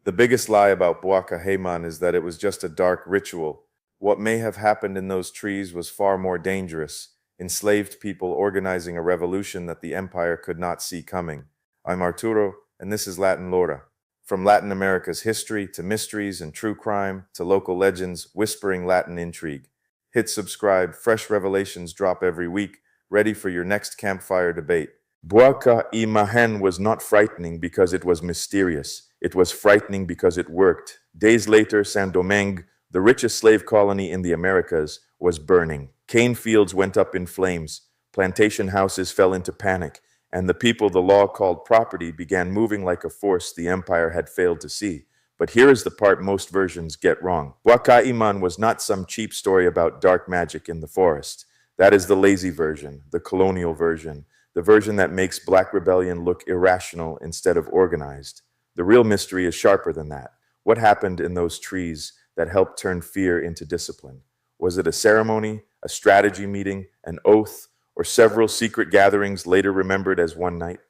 The biggest lie about Bois Caïman is that it was just a dark ritual. What may have happened in those trees was far more dangerous, enslaved people organizing a revolution that the empire could not see coming. I'm Arturo, and this is Latin Lora. From Latin America's history to mysteries and true crime to local legends whispering Latin intrigue. Hit subscribe, fresh revelations drop every week, ready for your next campfire debate. Bois Caïman was not frightening because it was mysterious. It was frightening because it worked. Days later, Saint-Domingue, the richest slave colony in the Americas, was burning. Cane fields went up in flames. Plantation houses fell into panic, and the people the law called property began moving like a force the empire had failed to see. But here is the part most versions get wrong. Bois Caïman was not some cheap story about dark magic in the forest. That is the lazy version, the colonial version, the version that makes Black rebellion look irrational instead of organized. The real mystery is sharper than that. What happened in those trees that helped turn fear into discipline? Was it a ceremony, a strategy meeting, an oath, or several secret gatherings later remembered as one night?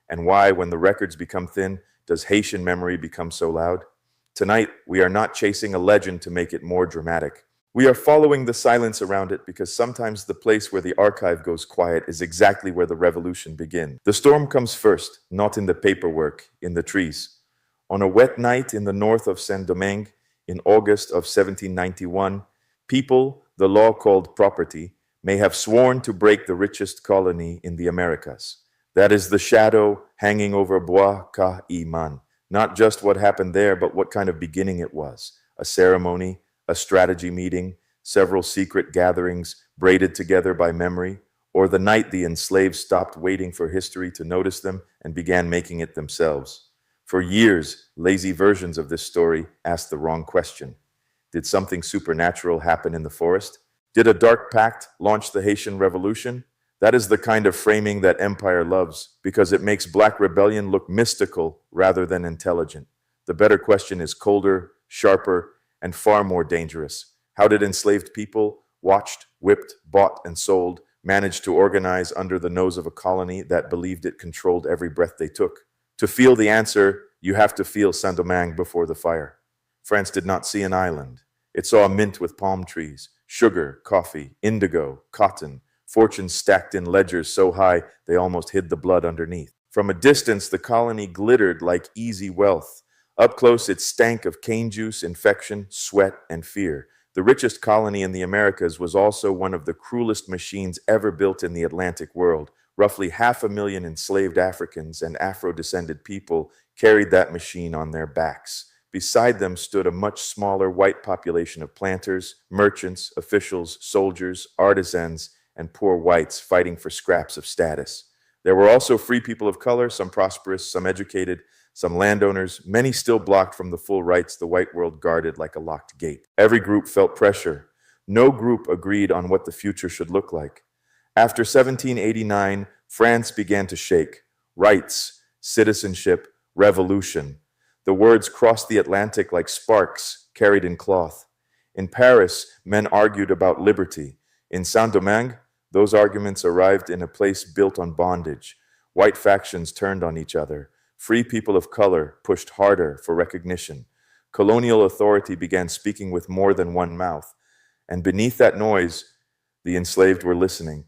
And why, when the records become thin, does Haitian memory become so loud? Tonight, we are not chasing a legend to make it more dramatic. We are following the silence around it because sometimes the place where the archive goes quiet is exactly where the revolution begins. The storm comes first, not in the paperwork, in the trees. On a wet night in the north of Saint-Domingue, in August of 1791, people, the law called property, may have sworn to break the richest colony in the Americas. That is the shadow hanging over Bois Caïman. Not just what happened there, but what kind of beginning it was. A ceremony, a strategy meeting, several secret gatherings braided together by memory, or the night the enslaved stopped waiting for history to notice them and began making it themselves. For years, lazy versions of this story asked the wrong question. Did something supernatural happen in the forest? Did a dark pact launch the Haitian Revolution? That is the kind of framing that empire loves because it makes Black rebellion look mystical rather than intelligent. The better question is colder, sharper, and far more dangerous. How did enslaved people, watched, whipped, bought, and sold, manage to organize under the nose of a colony that believed it controlled every breath they took? To feel the answer, you have to feel Saint-Domingue before the fire. France did not see an island. It saw a mint with palm trees, sugar, coffee, indigo, cotton, fortunes stacked in ledgers so high they almost hid the blood underneath. From a distance, the colony glittered like easy wealth. Up close, it stank of cane juice, infection, sweat, and fear. The richest colony in the Americas was also one of the cruelest machines ever built in the Atlantic world. Roughly 500,000 enslaved Africans and Afro-descended people carried that machine on their backs. Beside them stood a much smaller white population of planters, merchants, officials, soldiers, artisans, and poor whites fighting for scraps of status. There were also free people of color, some prosperous, some educated, some landowners, many still blocked from the full rights the white world guarded like a locked gate. Every group felt pressure. No group agreed on what the future should look like. After 1789, France began to shake. Rights, citizenship, revolution. The words crossed the Atlantic like sparks carried in cloth. In Paris, men argued about liberty. In Saint-Domingue, those arguments arrived in a place built on bondage. White factions turned on each other. Free people of color pushed harder for recognition. Colonial authority began speaking with more than one mouth. And beneath that noise, the enslaved were listening,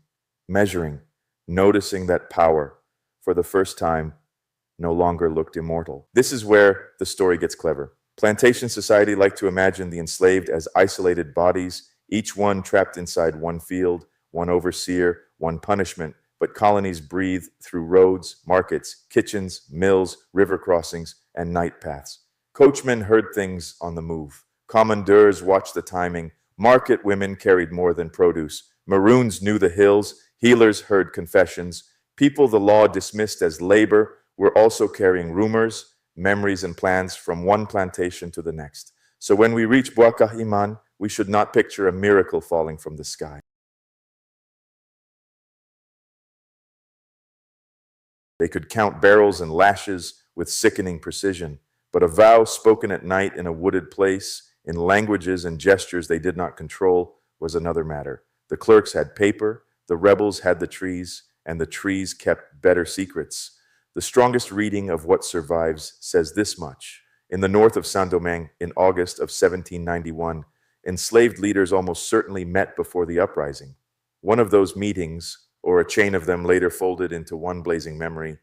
measuring, noticing that power, for the first time, no longer looked immortal. This is where the story gets clever. Plantation society liked to imagine the enslaved as isolated bodies, each one trapped inside one field, one overseer, one punishment. But colonies breathe through roads, markets, kitchens, mills, river crossings, and night paths. Coachmen heard things on the move. Commandeurs watched the timing. Market women carried more than produce. Maroons knew the hills. Healers heard confessions. People the law dismissed as labor were also carrying rumors, memories, and plans from one plantation to the next. So when we reach Bois Caïman, we should not picture a miracle falling from the sky. They could count barrels and lashes with sickening precision, but a vow spoken at night in a wooded place, in languages and gestures they did not control, was another matter. The clerks had paper, the rebels had the trees, and the trees kept better secrets. The strongest reading of what survives says this much. In the north of Saint-Domingue, in August of 1791, enslaved leaders almost certainly met before the uprising. One of those meetings, or a chain of them later folded into one blazing memory,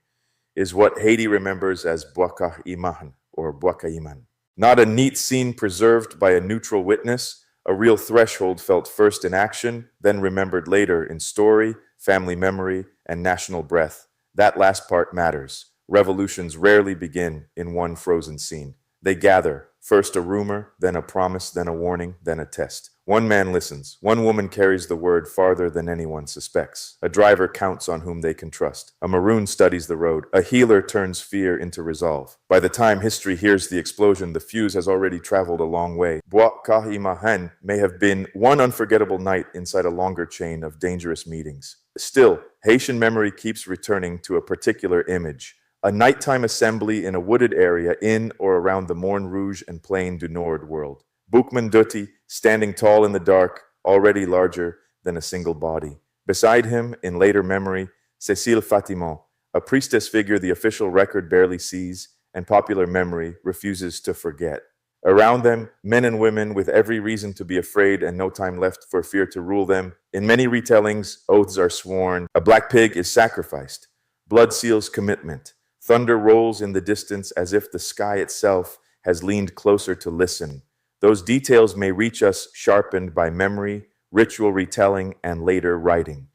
is what Haiti remembers as Bois Caïman, or Bois Caïman. Not a neat scene preserved by a neutral witness, a real threshold felt first in action, then remembered later in story, family memory, and national breath. That last part matters. Revolutions rarely begin in one frozen scene. They gather, first a rumor, then a promise, then a warning, then a test. One man listens. One woman carries the word farther than anyone suspects. A driver counts on whom they can trust. A maroon studies the road. A healer turns fear into resolve. By the time history hears the explosion, the fuse has already traveled a long way. Bois Caïman may have been one unforgettable night inside a longer chain of dangerous meetings. Still, Haitian memory keeps returning to a particular image. A nighttime assembly in a wooded area in or around the Morne Rouge and Plain du Nord world. Boukman Dutti, standing tall in the dark, already larger than a single body. Beside him, in later memory, Cécile Fatimon, a priestess figure the official record barely sees and popular memory refuses to forget. Around them, men and women with every reason to be afraid and no time left for fear to rule them. In many retellings, oaths are sworn. A black pig is sacrificed. Blood seals commitment. Thunder rolls in the distance as if the sky itself has leaned closer to listen. Those details may reach us sharpened by memory, ritual retelling, and later writing.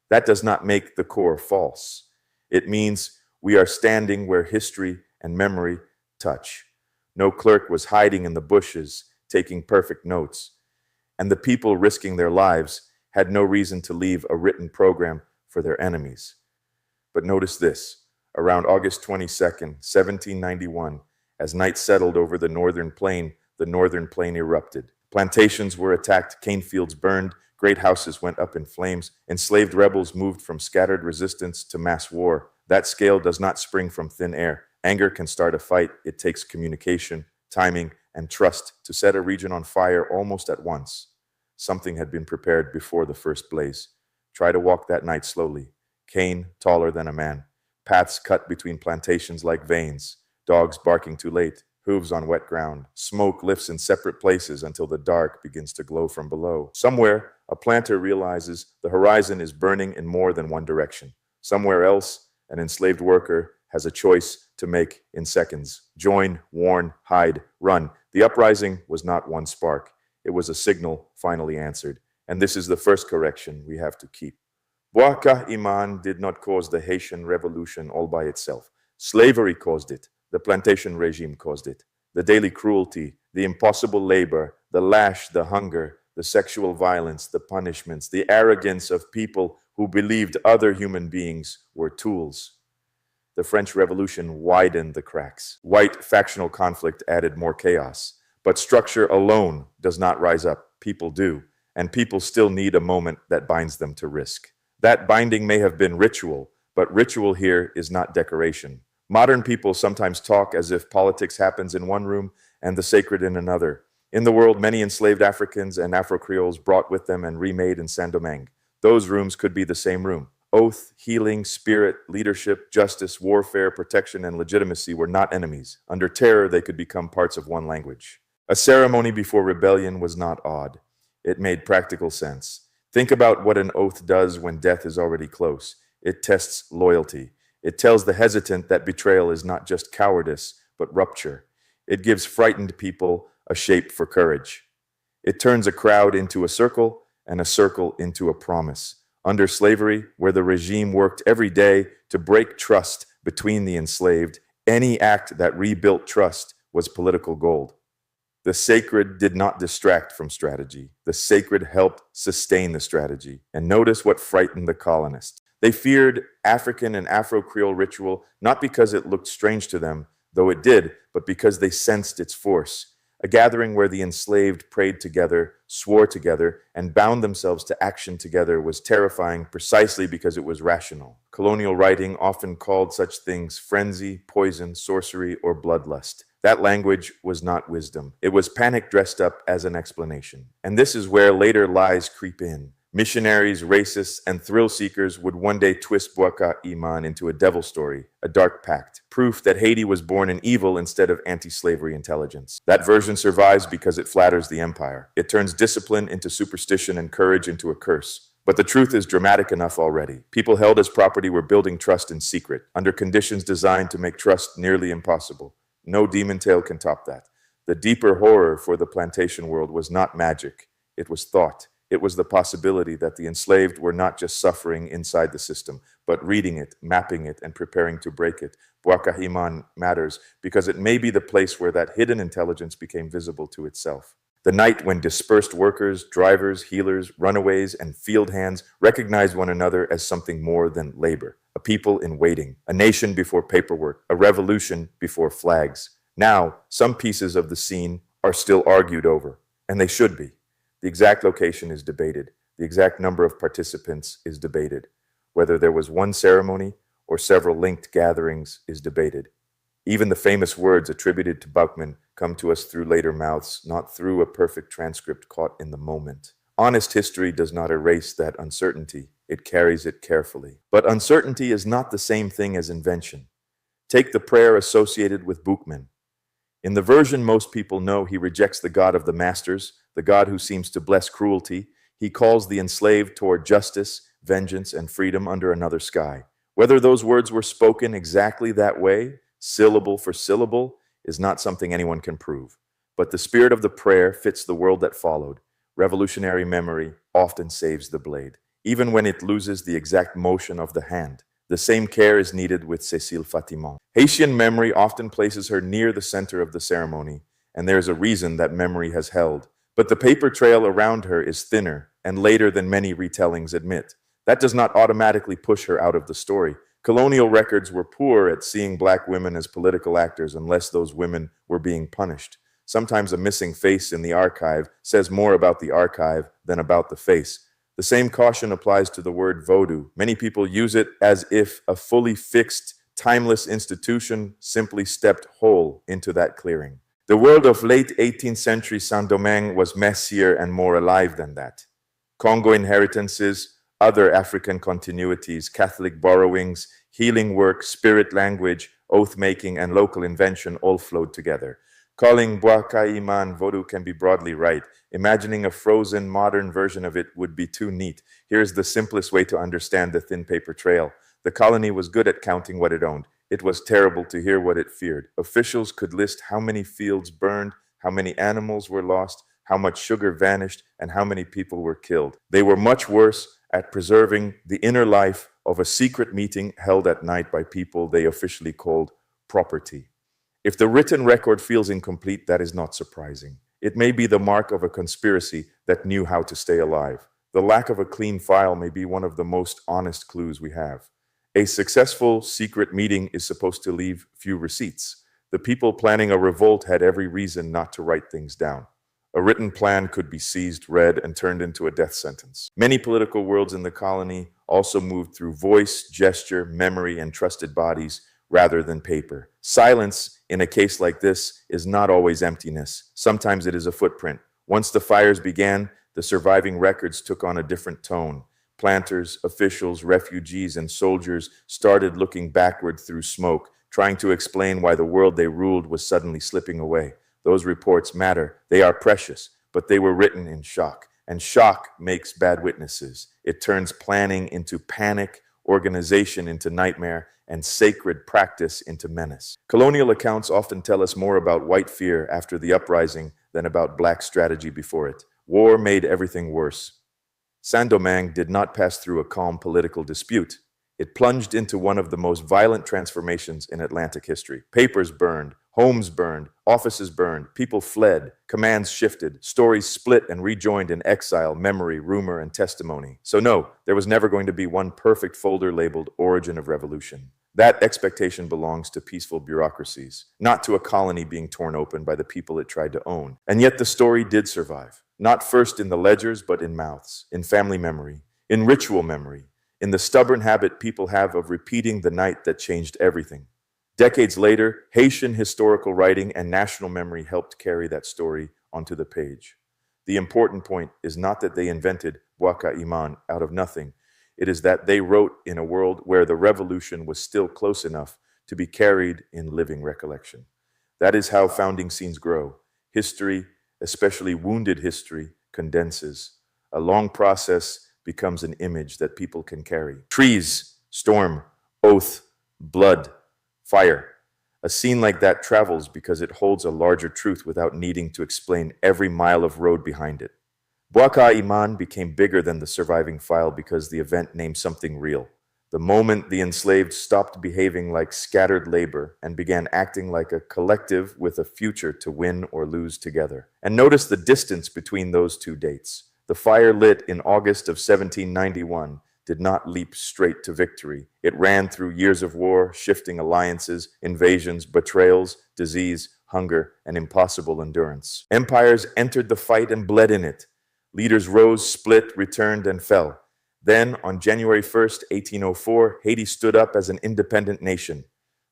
That does not make the core false. It means we are standing where history and memory touch. No clerk was hiding in the bushes, taking perfect notes. And the people risking their lives had no reason to leave a written program for their enemies. But notice this. Around August 22nd, 1791, as night settled over the northern plain erupted. Plantations were attacked, cane fields burned, great houses went up in flames. Enslaved rebels moved from scattered resistance to mass war. That scale does not spring from thin air. Anger can start a fight. It takes communication, timing, and trust to set a region on fire almost at once. Something had been prepared before the first blaze. Try to walk that night slowly. Cane taller than a man. Paths cut between plantations like veins, dogs barking too late, hooves on wet ground. Smoke lifts in separate places until the dark begins to glow from below. Somewhere, a planter realizes the horizon is burning in more than one direction. Somewhere else, an enslaved worker has a choice to make in seconds. Join, warn, hide, run. The uprising was not one spark. It was a signal finally answered. And this is the first correction we have to keep. Bois Caïman did not cause the Haitian Revolution all by itself. Slavery caused it. The plantation regime caused it. The daily cruelty, the impossible labor, the lash, the hunger, the sexual violence, the punishments, the arrogance of people who believed other human beings were tools. The French Revolution widened the cracks. White factional conflict added more chaos. But structure alone does not rise up. People do. And people still need a moment that binds them to risk. That binding may have been ritual, but ritual here is not decoration. Modern people sometimes talk as if politics happens in one room and the sacred in another. In the world, many enslaved Africans and Afro-Creoles brought with them and remade in Saint-Domingue. Those rooms could be the same room. Oath, healing, spirit, leadership, justice, warfare, protection, and legitimacy were not enemies. Under terror, they could become parts of one language. A ceremony before rebellion was not odd. It made practical sense. Think about what an oath does when death is already close. It tests loyalty. It tells the hesitant that betrayal is not just cowardice, but rupture. It gives frightened people a shape for courage. It turns a crowd into a circle and a circle into a promise. Under slavery, where the regime worked every day to break trust between the enslaved, any act that rebuilt trust was political gold. The sacred did not distract from strategy. The sacred helped sustain the strategy. And notice what frightened the colonists. They feared African and Afro-Creole ritual, not because it looked strange to them, though it did, but because they sensed its force. A gathering where the enslaved prayed together, swore together, and bound themselves to action together was terrifying precisely because it was rational. Colonial writing often called such things frenzy, poison, sorcery, or bloodlust. That language was not wisdom. It was panic dressed up as an explanation. And this is where later lies creep in. Missionaries, racists, and thrill seekers would one day twist Bois Caïman into a devil story, a dark pact, proof that Haiti was born in evil instead of anti-slavery intelligence. That version survives because it flatters the empire. It turns discipline into superstition and courage into a curse. But the truth is dramatic enough already. People held as property were building trust in secret, under conditions designed to make trust nearly impossible. No demon tale can top that. The deeper horror for the plantation world was not magic. It was thought. It was the possibility that the enslaved were not just suffering inside the system, but reading it, mapping it, and preparing to break it. Bois Caïman matters because it may be the place where that hidden intelligence became visible to itself. The night when dispersed workers, drivers, healers, runaways, and field hands recognized one another as something more than labor, a people in waiting, a nation before paperwork, a revolution before flags. Now, some pieces of the scene are still argued over, and they should be. The exact location is debated. The exact number of participants is debated. Whether there was one ceremony or several linked gatherings is debated. Even the famous words attributed to Buckman come to us through later mouths, not through a perfect transcript caught in the moment. Honest history does not erase that uncertainty. It carries it carefully. But uncertainty is not the same thing as invention. Take the prayer associated with Buchman. In the version most people know, he rejects the God of the masters, the God who seems to bless cruelty. He calls the enslaved toward justice, vengeance, and freedom under another sky. Whether those words were spoken exactly that way, syllable for syllable, is not something anyone can prove. But the spirit of the prayer fits the world that followed. Revolutionary memory often saves the blade, even when it loses the exact motion of the hand. The same care is needed with Cécile Fatiman. Haitian memory often places her near the center of the ceremony, and there is a reason that memory has held. But the paper trail around her is thinner and later than many retellings admit. That does not automatically push her out of the story. Colonial records were poor at seeing Black women as political actors unless those women were being punished. Sometimes a missing face in the archive says more about the archive than about the face. The same caution applies to the word voodoo. Many people use it as if a fully fixed, timeless institution simply stepped whole into that clearing. The world of late 18th century Saint-Domingue was messier and more alive than that. Congo inheritances, other African continuities, Catholic borrowings, healing work, spirit language, oath-making, and local invention all flowed together. Calling Bois Caïman voodoo can be broadly right. Imagining a frozen, modern version of it would be too neat. Here's the simplest way to understand the thin paper trail. The colony was good at counting what it owned. It was terrible to hear what it feared. Officials could list how many fields burned, how many animals were lost, how much sugar vanished, and how many people were killed. They were much worse at preserving the inner life of a secret meeting held at night by people they officially called property. If the written record feels incomplete, that is not surprising. It may be the mark of a conspiracy that knew how to stay alive. The lack of a clean file may be one of the most honest clues we have. A successful secret meeting is supposed to leave few receipts. The people planning a revolt had every reason not to write things down. A written plan could be seized, read, and turned into a death sentence. Many political worlds in the colony also moved through voice, gesture, memory, and trusted bodies rather than paper. Silence, in a case like this, is not always emptiness. Sometimes it is a footprint. Once the fires began, the surviving records took on a different tone. Planters, officials, refugees, and soldiers started looking backward through smoke, trying to explain why the world they ruled was suddenly slipping away. Those reports matter. They are precious, but they were written in shock. And shock makes bad witnesses. It turns planning into panic, organization into nightmare, and sacred practice into menace. Colonial accounts often tell us more about white fear after the uprising than about Black strategy before it. War made everything worse. Saint-Domingue did not pass through a calm political dispute. It plunged into one of the most violent transformations in Atlantic history. Papers burned, homes burned, offices burned, people fled, commands shifted, stories split and rejoined in exile, memory, rumor, and testimony. So no, there was never going to be one perfect folder labeled Origin of Revolution. That expectation belongs to peaceful bureaucracies, not to a colony being torn open by the people it tried to own. And yet the story did survive, not first in the ledgers, but in mouths, in family memory, in ritual memory, in the stubborn habit people have of repeating the night that changed everything. Decades later, Haitian historical writing and national memory helped carry that story onto the page. The important point is not that they invented, Bois Caïman, out of nothing. It is that they wrote in a world where the revolution was still close enough to be carried in living recollection. That is how founding scenes grow. History, especially wounded history, condenses. A long process becomes an image that people can carry. Trees, storm, oath, blood, fire. A scene like that travels because it holds a larger truth without needing to explain every mile of road behind it. Bois Caïman became bigger than the surviving file because the event named something real. The moment the enslaved stopped behaving like scattered labor and began acting like a collective with a future to win or lose together. And notice the distance between those two dates. The fire lit in August of 1791 did not leap straight to victory. It ran through years of war, shifting alliances, invasions, betrayals, disease, hunger, and impossible endurance. Empires entered the fight and bled in it. Leaders rose, split, returned, and fell. Then, on January 1st, 1804, Haiti stood up as an independent nation,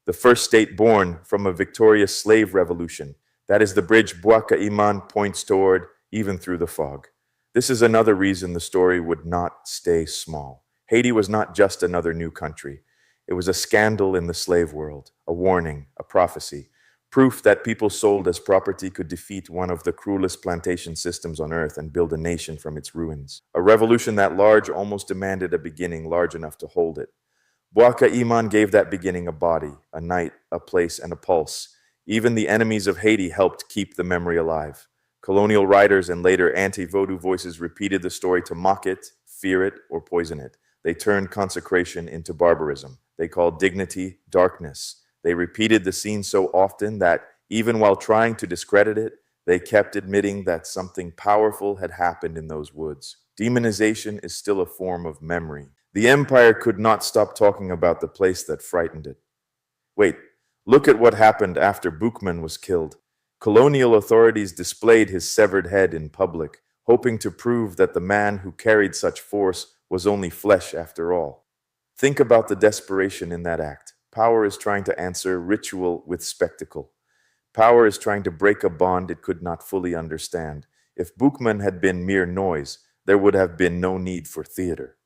the first state born from a victorious slave revolution. That is the bridge Bois Caïman points toward, even through the fog. This is another reason the story would not stay small. Haiti was not just another new country. It was a scandal in the slave world, a warning, a prophecy, proof that people sold as property could defeat one of the cruelest plantation systems on earth and build a nation from its ruins. A revolution that large almost demanded a beginning large enough to hold it. Bois Caïman gave that beginning a body, a night, a place, and a pulse. Even the enemies of Haiti helped keep the memory alive. Colonial writers and later anti-Vodou voices repeated the story to mock it, fear it, or poison it. They turned consecration into barbarism. They called dignity darkness. They repeated the scene so often that, even while trying to discredit it, they kept admitting that something powerful had happened in those woods. Demonization is still a form of memory. The empire could not stop talking about the place that frightened it. Wait, look at what happened after Boukman was killed. Colonial authorities displayed his severed head in public, hoping to prove that the man who carried such force was only flesh after all. Think about the desperation in that act. Power is trying to answer ritual with spectacle. Power is trying to break a bond it could not fully understand. If Boukman had been mere noise, there would have been no need for theater.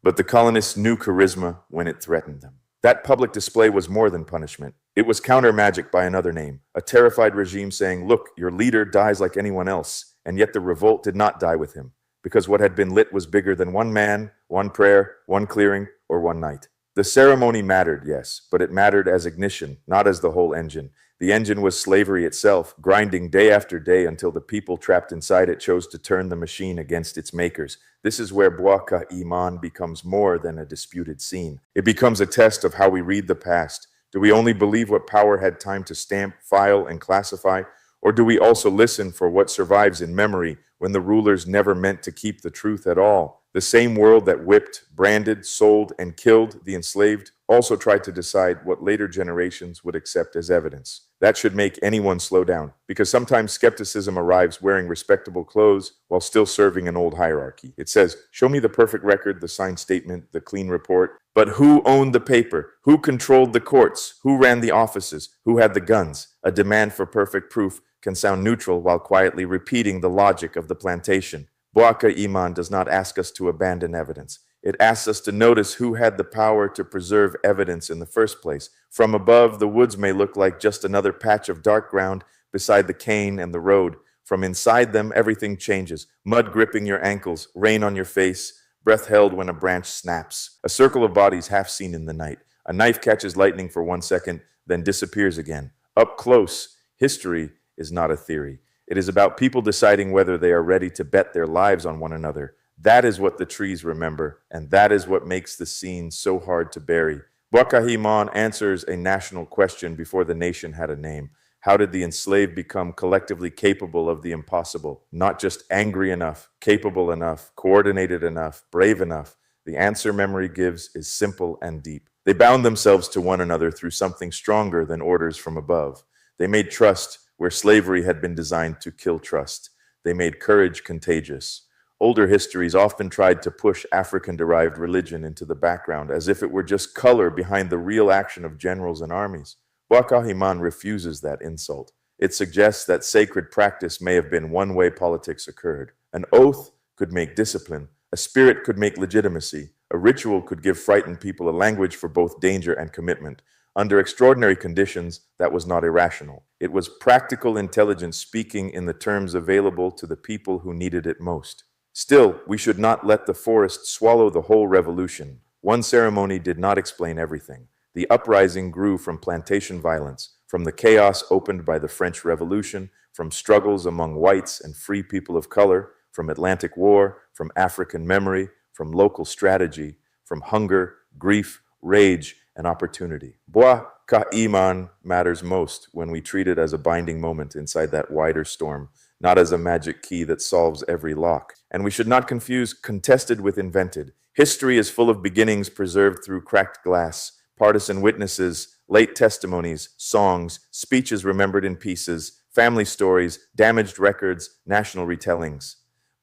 But the colonists knew charisma when it threatened them. That public display was more than punishment. It was counter-magic by another name, a terrified regime saying, look, your leader dies like anyone else, and yet the revolt did not die with him, because what had been lit was bigger than one man, one prayer, one clearing, or one night. The ceremony mattered, yes, but it mattered as ignition, not as the whole engine. The engine was slavery itself, grinding day after day until the people trapped inside it chose to turn the machine against its makers. This is where Bois Caïman becomes more than a disputed scene. It becomes a test of how we read the past. Do we only believe what power had time to stamp, file, and classify? Or do we also listen for what survives in memory when the rulers never meant to keep the truth at all? The same world that whipped, branded, sold, and killed the enslaved also tried to decide what later generations would accept as evidence. That should make anyone slow down, because sometimes skepticism arrives wearing respectable clothes while still serving an old hierarchy. It says, show me the perfect record, the signed statement, the clean report. But who owned the paper? Who controlled the courts? Who ran the offices? Who had the guns? A demand for perfect proof can sound neutral while quietly repeating the logic of the plantation. Bois Caïman does not ask us to abandon evidence. It asks us to notice who had the power to preserve evidence in the first place. From above, the woods may look like just another patch of dark ground beside the cane and the road. From inside them, everything changes. Mud gripping your ankles, rain on your face, breath held when a branch snaps. A circle of bodies half seen in the night. A knife catches lightning for 1 second, then disappears again. Up close, history is not a theory. It is about people deciding whether they are ready to bet their lives on one another. That is what the trees remember, and that is what makes the scene so hard to bury. Bois Caïman answers a national question before the nation had a name. How did the enslaved become collectively capable of the impossible? Not just angry enough, capable enough, coordinated enough, brave enough. The answer memory gives is simple and deep. They bound themselves to one another through something stronger than orders from above. They made trust where slavery had been designed to kill trust. They made courage contagious. Older histories often tried to push African-derived religion into the background as if it were just color behind the real action of generals and armies. Bois Caïman refuses that insult. It suggests that sacred practice may have been one way politics occurred. An oath could make discipline. A spirit could make legitimacy. A ritual could give frightened people a language for both danger and commitment. Under extraordinary conditions, that was not irrational. It was practical intelligence speaking in the terms available to the people who needed it most. Still, we should not let the forest swallow the whole revolution. One ceremony did not explain everything. The uprising grew from plantation violence, from the chaos opened by the French Revolution, from struggles among whites and free people of color, from Atlantic War, from African memory, from local strategy, from hunger, grief, rage, and opportunity. Bois Caïman matters most when we treat it as a binding moment inside that wider storm, not as a magic key that solves every lock. And we should not confuse contested with invented. History is full of beginnings preserved through cracked glass, partisan witnesses, late testimonies, songs, speeches remembered in pieces, family stories, damaged records, national retellings.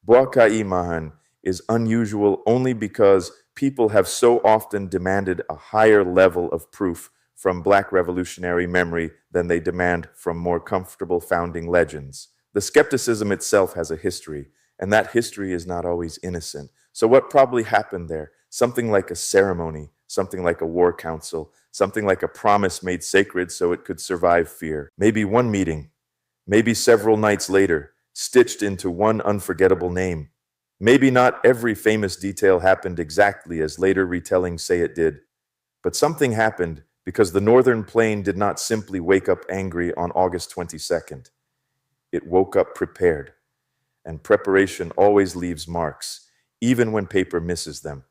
Bois Caïman is unusual only because people have so often demanded a higher level of proof from Black revolutionary memory than they demand from more comfortable founding legends. The skepticism itself has a history, and that history is not always innocent. So what probably happened there? Something like a ceremony, something like a war council, something like a promise made sacred so it could survive fear. Maybe one meeting, maybe several nights later, stitched into one unforgettable name. Maybe not every famous detail happened exactly as later retellings say it did, but something happened because the Northern Plain did not simply wake up angry on August 22nd. It woke up prepared, and preparation always leaves marks, even when paper misses them.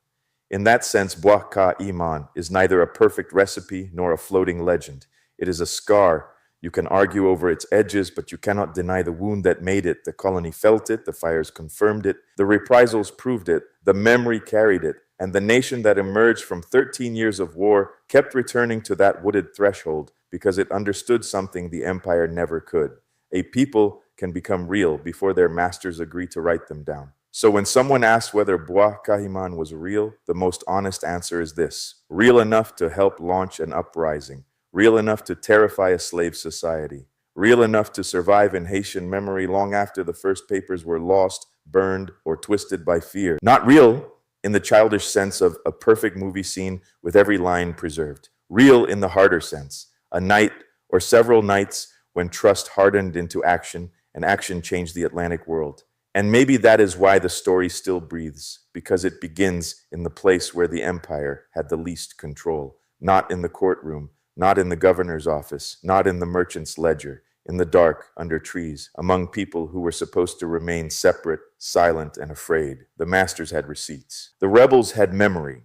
In that sense, Bois Caïman is neither a perfect recipe nor a floating legend. It is a scar. You can argue over its edges, but you cannot deny the wound that made it. The colony felt it, the fires confirmed it, the reprisals proved it, the memory carried it, and the nation that emerged from 13 years of war kept returning to that wooded threshold because it understood something the empire never could. A people can become real before their masters agree to write them down. So when someone asks whether Bois Caïman was real, the most honest answer is this: real enough to help launch an uprising, real enough to terrify a slave society, real enough to survive in Haitian memory long after the first papers were lost, burned, or twisted by fear. Not real in the childish sense of a perfect movie scene with every line preserved. Real in the harder sense, a night or several nights when trust hardened into action and action changed the Atlantic world. And maybe that is why the story still breathes, because it begins in the place where the empire had the least control, not in the courtroom, not in the governor's office, not in the merchant's ledger, in the dark, under trees, among people who were supposed to remain separate, silent, and afraid. The masters had receipts. The rebels had memory.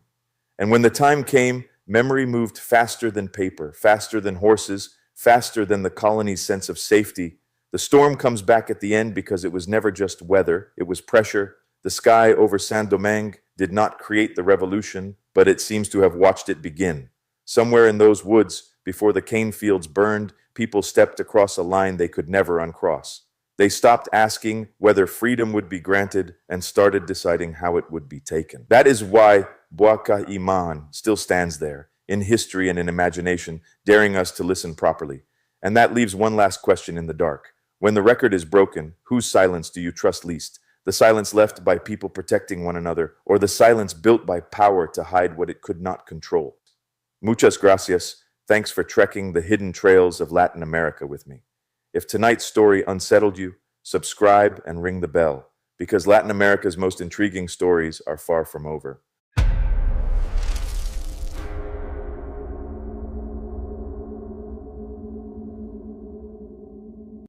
And when the time came, memory moved faster than paper, faster than horses, faster than the colony's sense of safety. The storm comes back at the end because it was never just weather, it was pressure. The sky over Saint-Domingue did not create the revolution, but it seems to have watched it begin. Somewhere in those woods, before the cane fields burned, people stepped across a line they could never uncross. They stopped asking whether freedom would be granted and started deciding how it would be taken. That is why Bois Caïman still stands there, in history and in imagination, daring us to listen properly. And that leaves one last question in the dark. When the record is broken, whose silence do you trust least? The silence left by people protecting one another, or the silence built by power to hide what it could not control? Muchas gracias. Thanks for trekking the hidden trails of Latin America with me. If tonight's story unsettled you, subscribe and ring the bell, because Latin America's most intriguing stories are far from over.